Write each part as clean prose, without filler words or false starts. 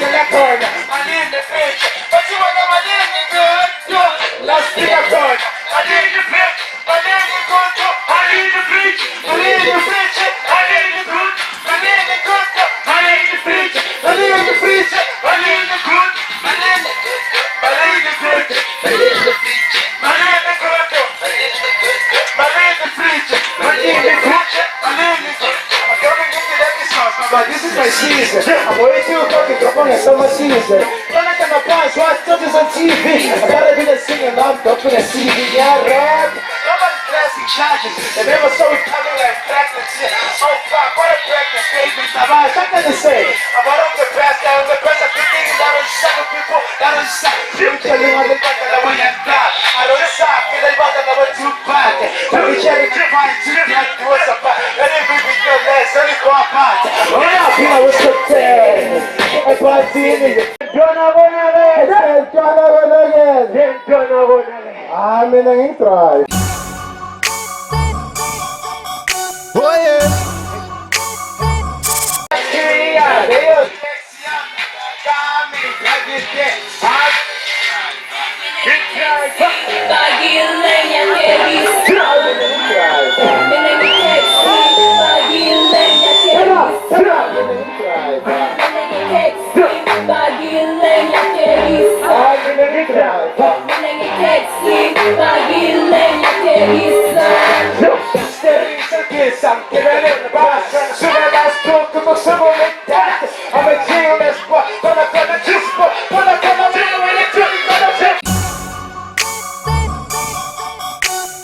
in the corner, money in the bitch. But you want the money in the good, you lost in the corner. Money in the bitch, money in the good, money in the bitch, money in the bitch, money in the good, money in the good, money in the bitch, money in the bitch, money in the good, money in the good, money in the good, money in the bitch, money in the good, money in the good, money in the bitch, money in the good, money in the good. I'm coming into that sauce, but this is my season. I'm way too fucking drunk on summer season. You're not gonna pass, watch judges on TV. I gotta be the singing, I'm dumping a CD, yeah, rap. Nobody's pressing charges. They never saw it coming like pregnancy. Oh fuck, what a pregnant statement. I've something to say. I'm one of the best, I'm the best at thinking that will suck people, that will suck. You tell me what the fuck that I will have done. I don't suck, and I want to too bad. Let me share it, find two black doors apart. Let me be with your legs, let me go apart. Oh yeah, you know what's up there. I can't see it. Gonna I'm in the intro. Oh yeah.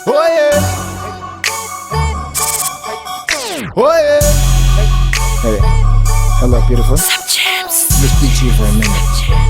Oh yeah. Oh yeah. Hey, hello, beautiful. Let me speak to you for a minute.